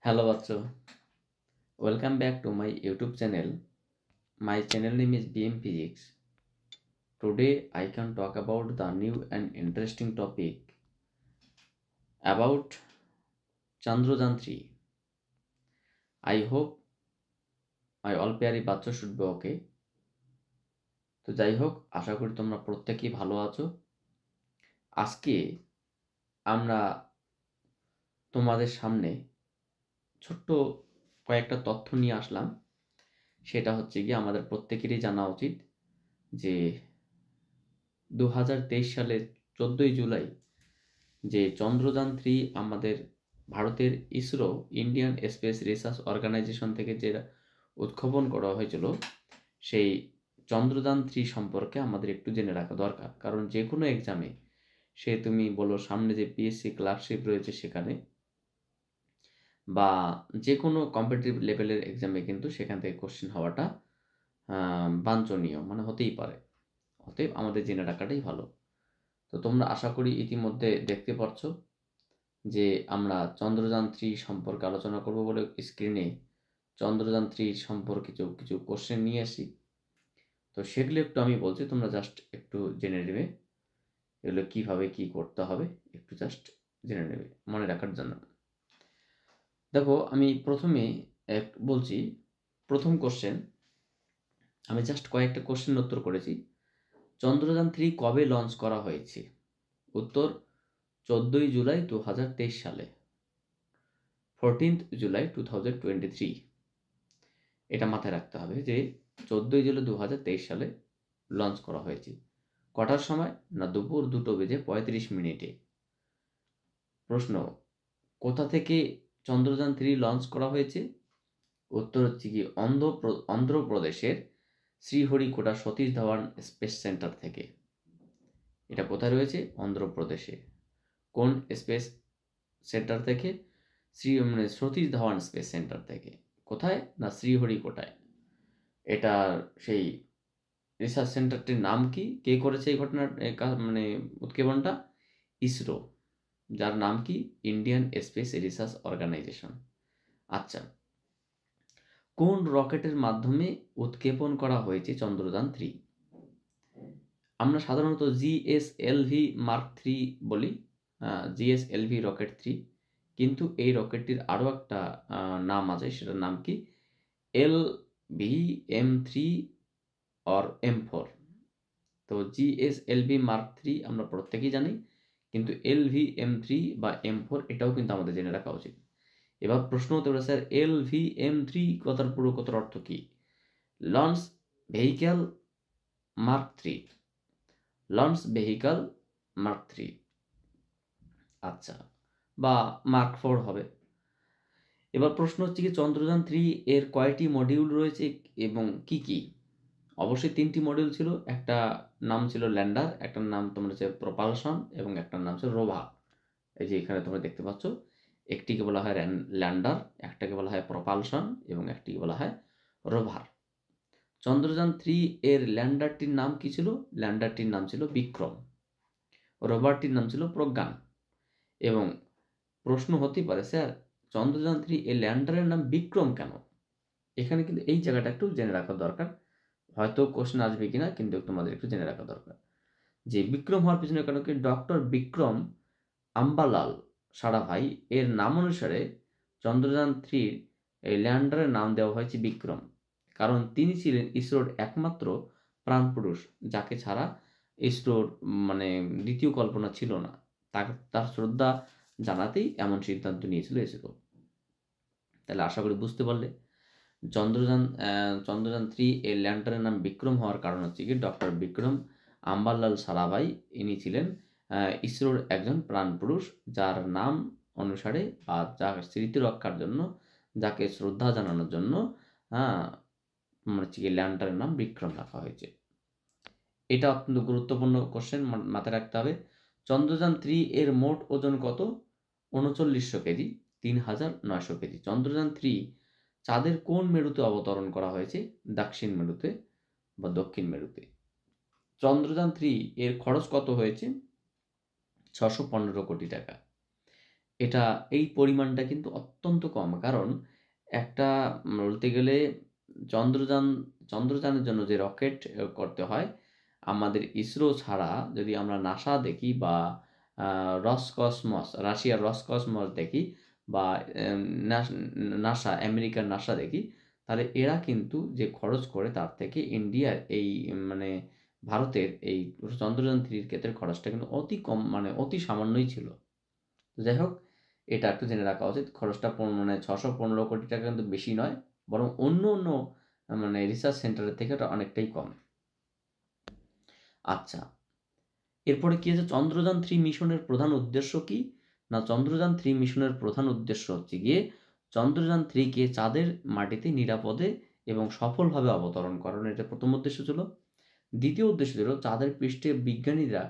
Hello Bacho, welcome back to my YouTube channel. My channel name is BM Physics. Today I can talk about the new and interesting topic about Chandrayaan 3. I hope my all প্যারি বাচ্চা should be okay. তো যাই হোক, আশা করি তোমরা প্রত্যেকেই ভালো আছো। আজকে আমরা তোমাদের সামনে ছোট্ট কয়েকটা তথ্য নিয়ে আসলাম। সেটা হচ্ছে গিয়ে আমাদের প্রত্যেকেরই জানা উচিত যে 2023 সালের 14ই জুলাই যে চন্দ্রযান 3 আমাদের ভারতের ISRO Indian Space Research Organisation থেকে যে উৎক্ষেপণ করা হয়েছিল, সেই চন্দ্রযান 3 সম্পর্কে আমাদের একটু জেনে রাখা দরকার। কারণ যে কোনো এক্সামে সে তুমি বলো সামনে যে পিএসসি ক্লার্কশিপ রয়েছে সেখানে বা যে কোনো কম্পিটিটিভ লেভেলের এক্সামে কিন্তু সেখান থেকে কোশ্চেন হওয়াটা বাঞ্ছনীয়, মানে হতেই পারে। অতএব আমাদের জেনে রাখাটাই ভালো। তো তোমরা আশা করি ইতিমধ্যে দেখতে পাচ্ছ যে আমরা চন্দ্রযান 3 সম্পর্কে আলোচনা করব বলে স্ক্রিনে চন্দ্রযান 3 সম্পর্কে কিছু কোশ্চেন নিয়ে আসি। তো সেগুলো একটু আমি বলছি, তোমরা জাস্ট একটু জেনে নেবে এগুলো কীভাবে কী করতে হবে, একটু জাস্ট জেনে নেবে মনে রাখার জন্য। দেখো, আমি প্রথমে বলছি প্রথম কোশ্চেন। আমি জাস্ট কয়েকটা কোশ্চেন উত্তর করেছি। চন্দ্রযান 3 কবে লঞ্চ করা হয়েছে? উত্তর 14ই জুলাই 2023 সালে, 14th জুলাই 2023। এটা মাথায় রাখতে হবে যে 14ই জুলাই 2023 সালে লঞ্চ করা হয়েছে। কটার সময়? না, দুপুর 2:35 প্রশ্ন, কোথা থেকে চন্দ্রযান 3 লঞ্চ করা হয়েছে? উত্তর হচ্ছে কি অন্ধ্রপ্রদেশের শ্রীহরিকোটা সতীশ ধাওয়ান স্পেস সেন্টার থেকে। এটা কোথায় রয়েছে? অন্ধ্রপ্রদেশে। কোন স্পেস সেন্টার থেকে? সতীশ ধাওয়ান স্পেস সেন্টার থেকে। কোথায়? না, শ্রীহরিকোটায়। এটা সেই রিসার্চ সেন্টারটির নাম কি? কে করেছে এই ঘটনার মানে উৎক্ষেপণটা? ইসরো, যার নাম কি? Indian Space Research Organisation. আচ্ছা, কোন রকেটের মাধ্যমে উৎক্ষেপণ করা হয়েছে চন্দ্রযান 3? আমরা সাধারণত জিএসএলভি মার্ক 3 বলি, জিএসএলভি রকেট 3, কিন্তু এই রকেটটির আরও একটা নাম আছে, সেটার নাম কি? LVM3 or M4। তো জিএসএলভি মার্ক 3 আমরা প্রত্যেকেই জানি, কিন্তু LVM3 বা M4 এটাও কিন্তু আমাদের জেনে রাখা উচিত। এবার প্রশ্ন হতে পারে, স্যার LVM3 কথার পুরো কথার অর্থ কি? Launch vehicle mark 3, launch vehicle mark 3। আচ্ছা, বা মার্ক 4 হবে। এবার প্রশ্ন হচ্ছে কি, চন্দ্রযান 3 এর কয়টি মডিউল রয়েছে এবং কি কি? অবশ্যই 3টি মডিউল ছিল। একটা নাম ছিল ল্যান্ডার, একটার নাম তোমরা হচ্ছে প্রপালশন এবং একটার নাম ছিল রোভার। এই যে এখানে তোমরা দেখতে পাচ্ছ, একটিকে বলা হয় ল্যান্ডার, একটাকে বলা হয় প্রপালশন এবং একটিকে বলা হয় রোভার। চন্দ্রযান 3 এর ল্যান্ডারটির নাম কি ছিল? ল্যান্ডারটির নাম ছিল বিক্রম, রোভারটির নাম ছিল প্রজ্ঞান। এবং প্রশ্ন হতেই পারে, স্যার চন্দ্রযান 3 এর ল্যান্ডারের নাম বিক্রম কেন? এখানে কিন্তু এই জায়গাটা একটু জেনে রাখা দরকার। হয়তো কোশ্চেন আসবে কিনা, কিন্তু তোমাদের একটু জেনে রাখা দরকার যে বিক্রম হওয়ার পিছনে কারণ কি, ডক্টর বিক্রম আম্বালাল সারাভাই এর নাম অনুসারে চন্দ্রযান 3 এই ল্যান্ডারের নাম দেওয়া হয়েছে বিক্রম। কারণ তিনি ছিলেন ইসরোর একমাত্র প্রাণপুরুষ যাকে ছাড়া ইসরোর মানে দ্বিতীয় কল্পনা ছিল না। তার শ্রদ্ধা জানাতেই এমন সিদ্ধান্ত নিয়েছিল ইসরো। তাহলে আশা করি বুঝতে পারলে চন্দ্রযান 3 এর ল্যান্ডারের নাম বিক্রম হওয়ার কারণ হচ্ছে কি, ডক্টর বিক্রম আম্বালাল সারাভাই ইনি ছিলেন ইসরোর একজন প্রাণপুরুষ, যার নাম অনুসারে বা যার স্মৃতি রক্ষার জন্য, যাকে শ্রদ্ধা জানানোর জন্য হচ্ছে কি ল্যান্ডারের নাম বিক্রম রাখা হয়েছে। এটা অত্যন্ত গুরুত্বপূর্ণ কোশ্চেন, মাথায় রাখতে হবে। চন্দ্রযান 3 এর মোট ওজন কত? 3900 কেজি, 3900 কেজি। চন্দ্রযান 3 চাঁদের কোন মেরুতে অবতরণ করা হয়েছে? দক্ষিণ মেরুতে বা দক্ষিণ মেরুতে। চন্দ্রযান 3 এর খরচ কত হয়েছে? 615 কোটি টাকা। এটা এই পরিমাণটা কিন্তু অত্যন্ত কম। কারণ একটা বলতে গেলে চন্দ্রযান চন্দ্রযানের জন্য যে রকেট করতে হয়, আমাদের ইসরো ছাড়া যদি আমরা নাসা দেখি বা আ রসকসমস রাশিয়ার রসকসমস দেখি বা এম নাস নাসা আমেরিকার নাসা দেখি, তাহলে এরা কিন্তু যে খরচ করে তার থেকে ইন্ডিয়ার এই মানে ভারতের এই চন্দ্রযান 3 এর ক্ষেত্রে খরচটা কিন্তু অতি কম মানে অতি সামান্যই ছিল। তো যাই হোক, এটা একটু জেনে রাখা উচিত। খরচটা মানে ৬১৫ কোটি টাকা কিন্তু বেশি নয়। বরং অন্য মানে রিসার্চ সেন্টারের থেকে এটা অনেকটাই কম। আচ্ছা, এরপরে কি আছে চন্দ্রযান 3 মিশনের প্রধান উদ্দেশ্য কি? না চন্দ্রযান 3 মিশনের প্রধান উদ্দেশ্য হচ্ছে গিয়ে চন্দ্রযান 3 কে চাঁদের মাটিতে নিরাপদে এবং সফলভাবে অবতরণ করানো। এটা ১ম উদ্দেশ্য ছিল। দ্বিতীয় উদ্দেশ্য ছিল চাঁদের পৃষ্ঠে বিজ্ঞানীরা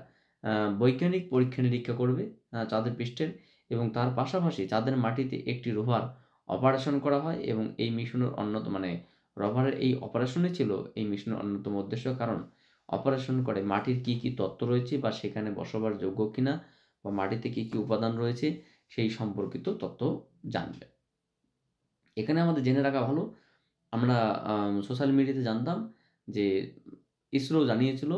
আ বৈজ্ঞানিক পরীক্ষা-নিরীক্ষা করবে চাঁদের পৃষ্ঠের এবং তার পাশাপাশি চাঁদের মাটিতে একটি রোভার অপারেশন করা হয় এবং এই মিশনের মানে রোভারের এই অপারেশনই ছিল এই মিশনের অন্যতম উদ্দেশ্য। কারণ অপারেশন করে মাটির কি তত্ত্ব রয়েছে বা সেখানে বসবাসযোগ্য কিনা বা মাটিতে কি উপাদান রয়েছে সেই সম্পর্কিত তথ্য জানবে। এখানে আমাদের জেনে রাখা ভালো, আমরা সোশ্যাল মিডিয়াতে জানতাম যে ইসরো জানিয়েছিল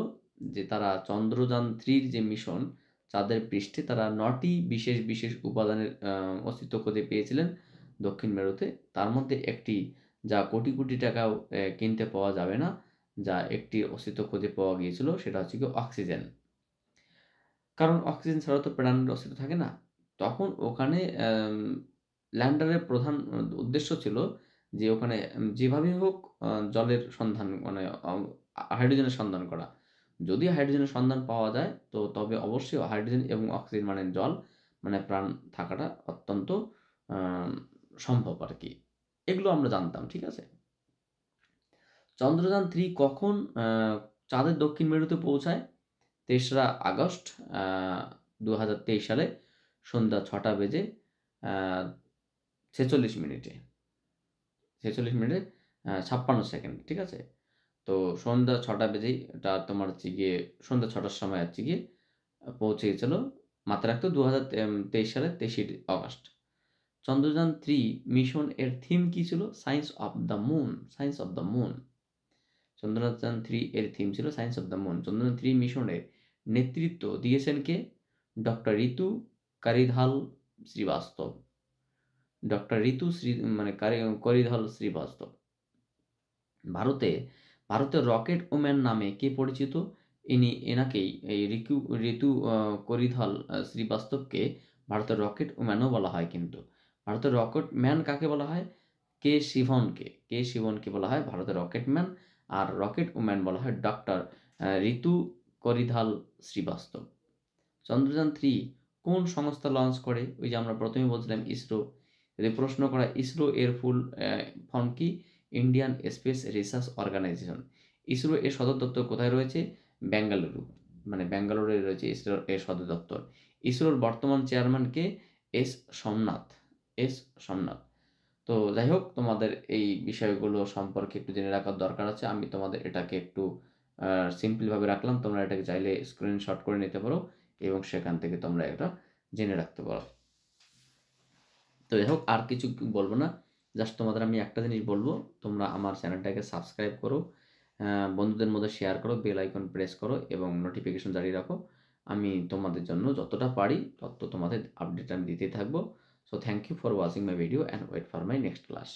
যে তারা চন্দ্রযান 3 র যে মিশন চাঁদের পৃষ্ঠে তারা ৯ টি বিশেষ উপাদানের অস্তিত্ব খুঁজে পেয়েছিলেন দক্ষিণ মেরুতে। তার মধ্যে একটি যা কোটি টাকাও কিনতে পাওয়া যাবে না, যা একটির অস্তিত্ব খুঁজে পাওয়া গিয়েছিল সেটা হচ্ছে গিয়ে অক্সিজেন। কারণ অক্সিজেন ছাড়া তো প্রাণের অস্তিত্ব থাকে না। তখন ওখানে ল্যান্ডারের প্রধান উদ্দেশ্য ছিল যে ওখানে যেভাবেই হোক জলের সন্ধান মানে হাইড্রোজেনের সন্ধান করা। যদি হাইড্রোজেনের সন্ধান পাওয়া যায় তো তবে অবশ্যই হাইড্রোজেন এবং অক্সিজেন মানে জল মানে প্রাণ থাকাটা অত্যন্ত আ সম্ভব আরকি। এগুলো আমরা জানতাম, ঠিক আছে? চন্দ্রযান ৩ কখন চাঁদের দক্ষিণ মেরুতে পৌঁছায়? ৩রা আগস্ট আ ২০২৩ সালে সন্ধ্যা ৬টা বেজে আ ৪৬ মিনিটে। ৪৬ মিনিটে ৫৬ সেকেন্ড, ঠিক আছে? তো সন্ধ্যা ৬টা বেজেই এটা তোমার হচ্ছে গিয়ে সন্ধ্যা ৬টার সময় হচ্ছে গিয়ে পৌঁছে গেছিল। মাথায় রাখতে ২০২৩ সালের ২৩শে অগাস্ট। চন্দ্রযান ৩ মিশন এর থিম কি ছিল? Science of the moon, science of the moon. Chandrayaan ৩ এর থিম ছিল science of the moon. Chandrayaan ৩ মিশনের নেতৃত্ব দিয়েছেন কে? ডক্টর ঋতু কারিধাল শ্রীবাস্তব। ডক্টর ঋতু মানে করিধাল শ্রীবাস্তব। ভারতে ভারতের রকেট ওম্যান নামে কে পরিচিত? এনাকেই এই ঋতু করিধাল শ্রীবাস্তবকে ভারতের রকেট ওম্যানও বলা হয় কিন্তু। ভারতের রকেট ম্যান কাকে বলা হয়? কে শিবনকে বলা হয় ভারতের রকেট ম্যান। আর রকেট ওম্যান বলা হয় ডক্টর ঋতু করিধাল শ্রীবাস্তব। চন্দ্রযান 3 কোন সংস্থা লঞ্চ করে? ওই যে আমরা ১ম এ বলছিলাম ইসরো। যদি প্রশ্ন করা ইসরো এর ফুল ফর্ম কি? Indian Space Research Organisation. ISRO এর সদর দপ্তর কোথায় রয়েছে? বেঙ্গালুরু। মানে ব্যাঙ্গালোরে রয়েছে ইসরোর এর সদর দপ্তর। ইসরোর বর্তমান চেয়ারম্যান কে? এস সোমনাথ। এস সোমনাথ। তো যাই হোক তোমাদের এই বিষয়গুলো সম্পর্কে একটু জেনে রাখার দরকার আছে। আমি তোমাদের এটাকে একটু সিম্পল ভাবে রাখলাম। তোমরা এটাকে চাইলে স্ক্রিনশট করে নিতে পারো এবং সেখান থেকে তোমরা এটা জেনে রাখতে পারো। তো যাই হোক আর কিছু বলব না। জাস্ট তোমাদের আমি একটা জিনিস বলবো, তোমরা আমার চ্যানেলটাকে সাবস্ক্রাইব করো, বন্ধুদের মধ্যে শেয়ার করো, বেল আইকন প্রেস করো এবং নোটিফিকেশন জারি রাখো। আমি তোমাদের জন্য যতটা পারি তত তোমাদের আপডেট আমি দিতেই থাকবো। So thank you for watching my video and wait for my next class.